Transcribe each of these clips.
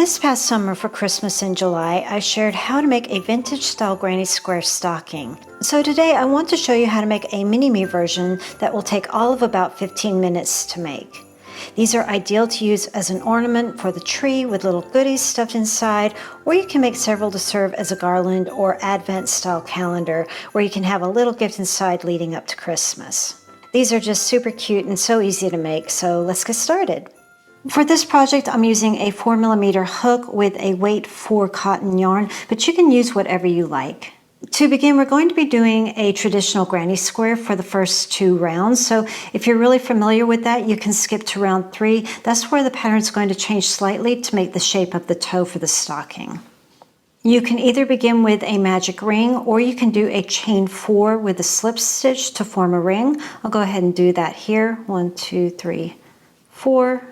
This past summer for Christmas in July, I shared how to make a vintage style granny square stocking. So today I want to show you how to make a mini-me version that will take all of about 15 minutes to make. These are ideal to use as an ornament for the tree with little goodies stuffed inside, or you can make several to serve as a garland or Advent style calendar where you can have a little gift inside leading up to Christmas. These are just super cute and so easy to make, so let's get started. For this project, I'm using a 4mm hook with a weight 4 cotton yarn, but you can use whatever you like. To begin, we're going to be doing a traditional granny square for the first 2 rounds. So if you're really familiar with that, you can skip to round 3. That's where the pattern is going to change slightly to make the shape of the toe for the stocking. You can either begin with a magic ring, or you can do a chain 4 with a slip stitch to form a ring. I'll go ahead and do that here. 1, 2, 3, 4.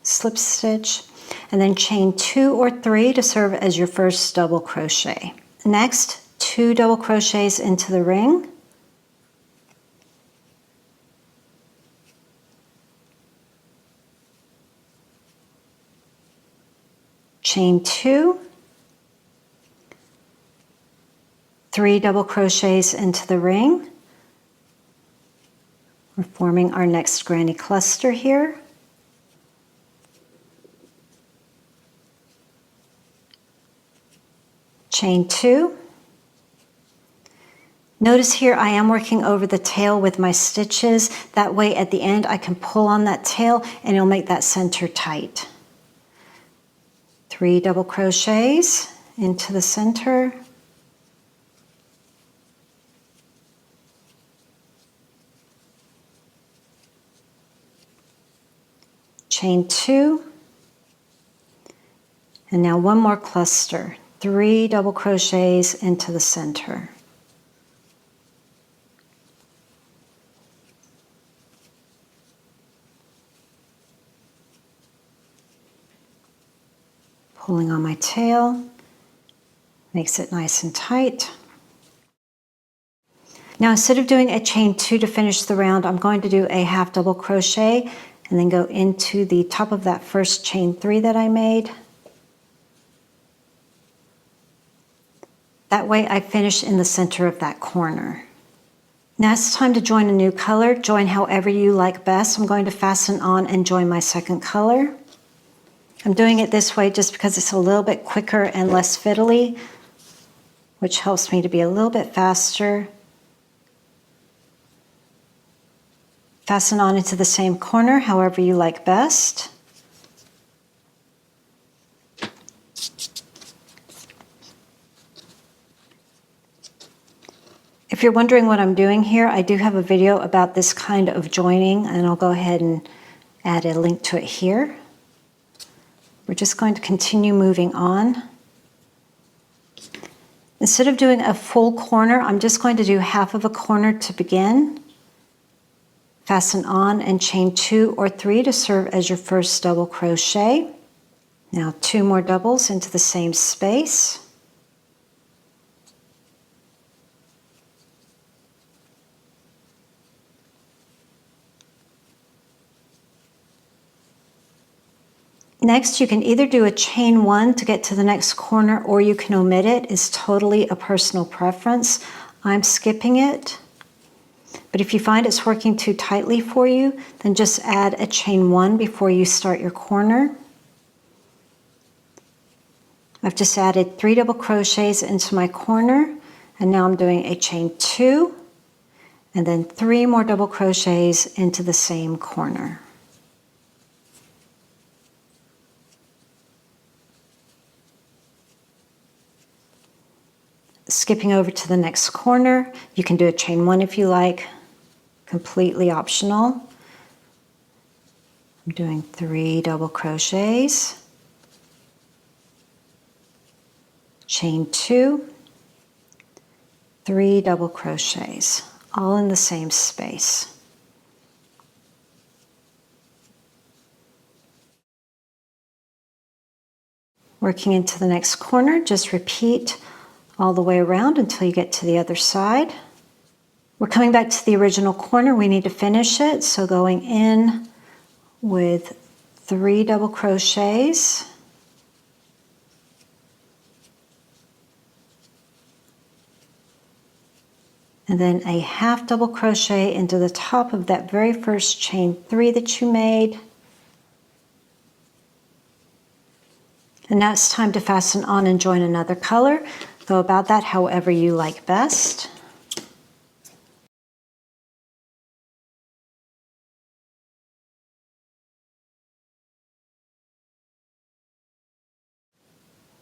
Slip stitch, and then chain 2 or 3 to serve as your first double crochet. Next, 2 double crochets into the ring, chain 2, 3 double crochets into the ring. We're forming our next granny cluster here. Chain 2. Notice here I am working over the tail with my stitches. That way at the end I can pull on that tail and it'll make that center tight. 3 double crochets into the center. Chain 2. And now one more cluster. 3 double crochets into the center. Pulling on my tail, makes it nice and tight. Now instead of doing a chain 2 to finish the round, I'm going to do a half double crochet and then go into the top of that first chain 3 that I made. That way I finish in the center of that corner. Now it's time to join a new color. Join however you like best. I'm going to fasten on and join my second color. I'm doing it this way just because it's a little bit quicker and less fiddly, which helps me to be a little bit faster. Fasten on into the same corner however you like best. If you're wondering what I'm doing here, I do have a video about this kind of joining, and I'll go ahead and add a link to it here. We're just going to continue moving on. Instead of doing a full corner, I'm just going to do half of a corner to begin. Fasten on and chain 2 or 3 to serve as your first double crochet. Now 2 more doubles into the same space. Next, you can either do a chain 1 to get to the next corner, or you can omit it. It's totally a personal preference. I'm skipping it. But if you find it's working too tightly for you, then just add a chain 1 before you start your corner. I've just added 3 double crochets into my corner, and now I'm doing a chain 2, and then 3 more double crochets into the same corner. Skipping over to the next corner, you can do a chain 1 if you like, completely optional. I'm doing 3 double crochets, chain 2, 3 double crochets, all in the same space. Working into the next corner, just repeat all the way around until you get to the other side. We're coming back to the original corner. We need to finish it. So going in with 3 double crochets, and then a half double crochet into the top of that very first chain 3 that you made. And now it's time to fasten on and join another color. Go about that however you like best.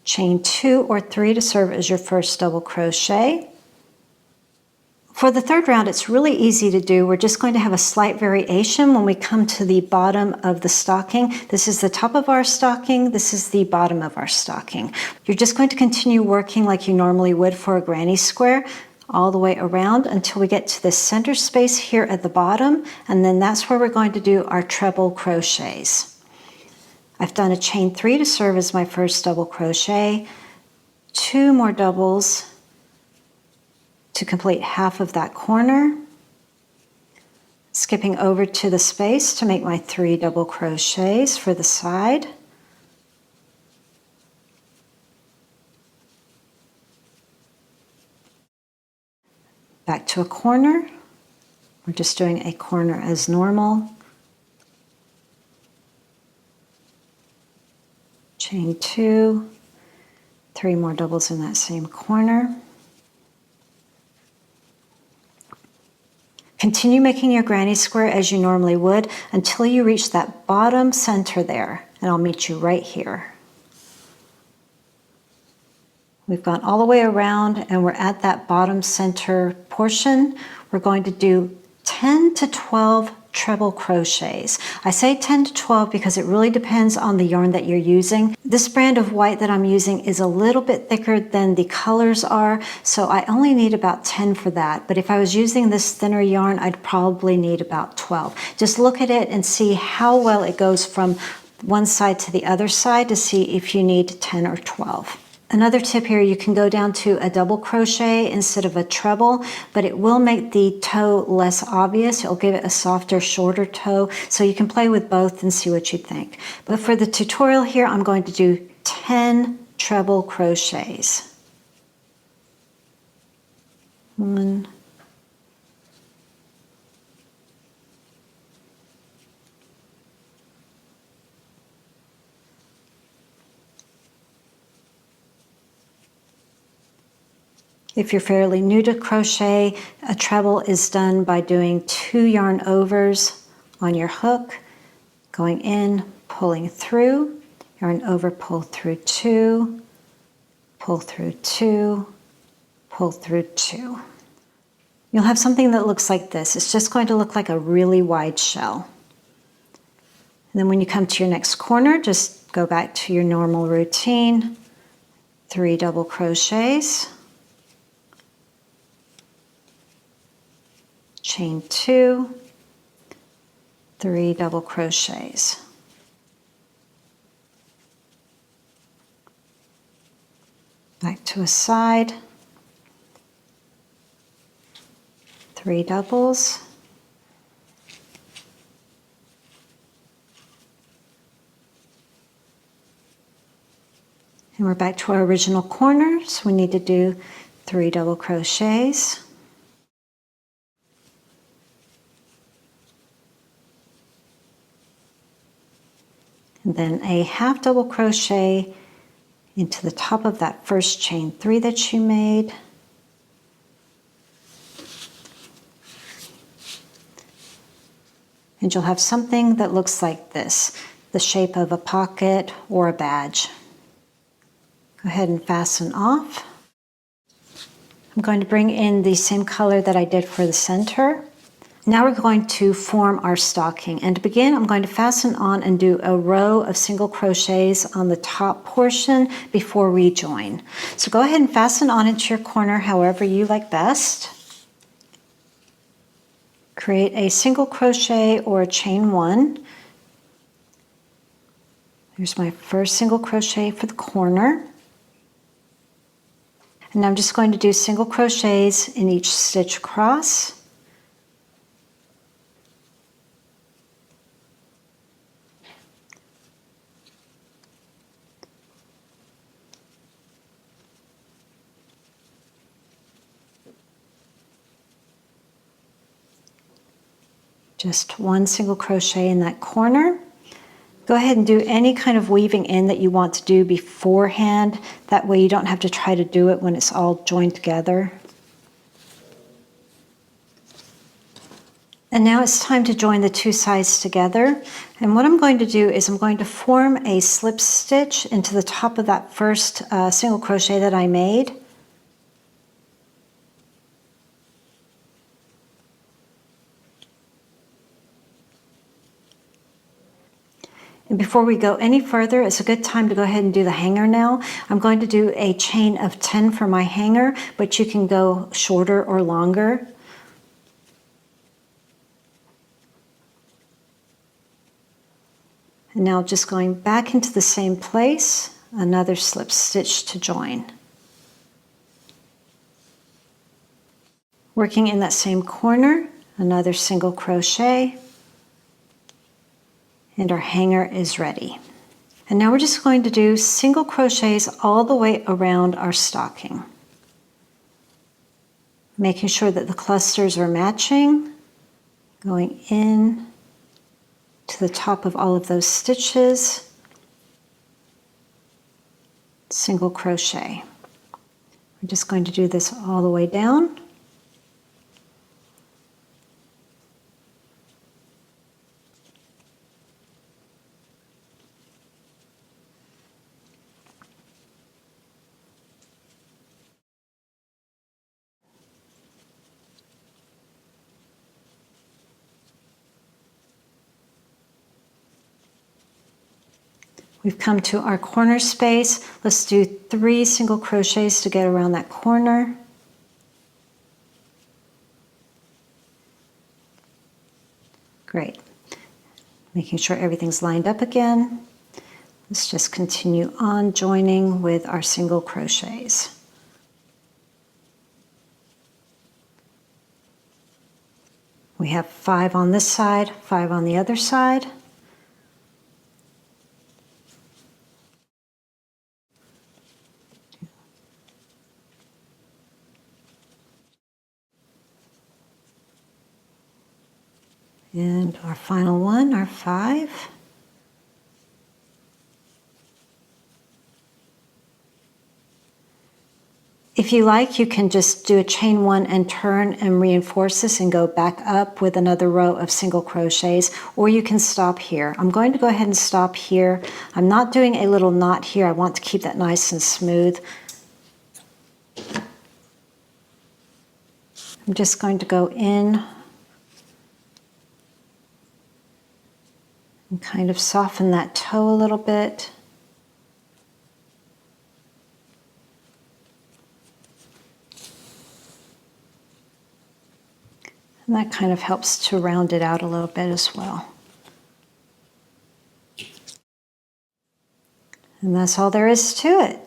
Chain 2 or 3 to serve as your first double crochet. For the third round, it's really easy to do. We're just going to have a slight variation when we come to the bottom of the stocking. This is the top of our stocking. This is the bottom of our stocking. You're just going to continue working like you normally would for a granny square all the way around until we get to the center space here at the bottom, and then that's where we're going to do our treble crochets. I've done a chain 3 to serve as my first double crochet, 2 more doubles to complete half of that corner, skipping over to the space to make my 3 double crochets for the side. Back to a corner. We're just doing a corner as normal. Chain 2, 3 more doubles in that same corner. Continue making your granny square as you normally would until you reach that bottom center there, and I'll meet you right here. We've gone all the way around and we're at that bottom center portion. We're going to do 10 to 12 treble crochets. I say 10 to 12 because it really depends on the yarn that you're using. This brand of white that I'm using is a little bit thicker than the colors are, so I only need about 10 for that. But if I was using this thinner yarn, I'd probably need about 12. Just look at it and see how well it goes from one side to the other side to see if you need 10 or 12. Another tip here, you can go down to a double crochet instead of a treble, but it will make the toe less obvious. It'll give it a softer, shorter toe, so you can play with both and see what you think. But for the tutorial here, I'm going to do 10 treble crochets. 1, 'If you're fairly new to crochet, a treble is done by doing 2 yarn overs on your hook, going in, pulling through, yarn over, pull through 2, pull through 2, pull through 2. You'll have something that looks like this. It's just going to look like a really wide shell. And then when you come to your next corner, just go back to your normal routine, 3 double crochets, chain 2, 3 double crochets. Back to a side, 3 doubles, and we're back to our original corner, so we need to do 3 double crochets. And then a half double crochet into the top of that first chain 3 that you made. And you'll have something that looks like this, the shape of a pocket or a badge. Go ahead and fasten off. I'm going to bring in the same color that I did for the center. Now we're going to form our stocking, and to begin I'm going to fasten on and do a row of single crochets on the top portion before we join. So go ahead and fasten on into your corner however you like best. Create a single crochet or a chain 1. Here's my first single crochet for the corner. And I'm just going to do single crochets in each stitch across. Just one single crochet in that corner. Go ahead and do any kind of weaving in that you want to do beforehand. That way you don't have to try to do it when it's all joined together. And now it's time to join the two sides together. And what I'm going to do is I'm going to form a slip stitch into the top of that first single crochet that I made. And before we go any further, it's a good time to go ahead and do the hanger now. I'm going to do a chain of 10 for my hanger, but you can go shorter or longer. And now just going back into the same place, another slip stitch to join. Working in that same corner, another single crochet, and our hanger is ready. And now we're just going to do single crochets all the way around our stocking, making sure that the clusters are matching, going in to the top of all of those stitches, single crochet. We're just going to do this all the way down. We've come to our corner space. Let's do 3 single crochets to get around that corner. Great. Making sure everything's lined up again. Let's just continue on joining with our single crochets. We have 5 on this side, 5 on the other side. And our final one, our 5. If you like, you can just do a chain 1 and turn and reinforce this and go back up with another row of single crochets, or you can stop here. I'm going to go ahead and stop here. I'm not doing a little knot here. I want to keep that nice and smooth. I'm just going to go in and kind of soften that toe a little bit. And that kind of helps to round it out a little bit as well. And that's all there is to it.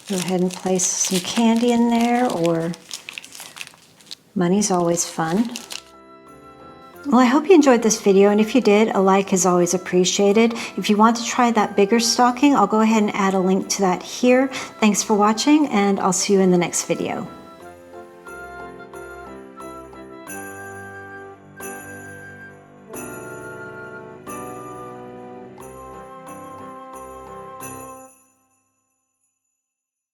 Go ahead and place some candy in there, or money's always fun. Well, I hope you enjoyed this video, and if you did, a like is always appreciated. If you want to try that bigger stocking, I'll go ahead and add a link to that here. Thanks for watching, and I'll see you in the next video.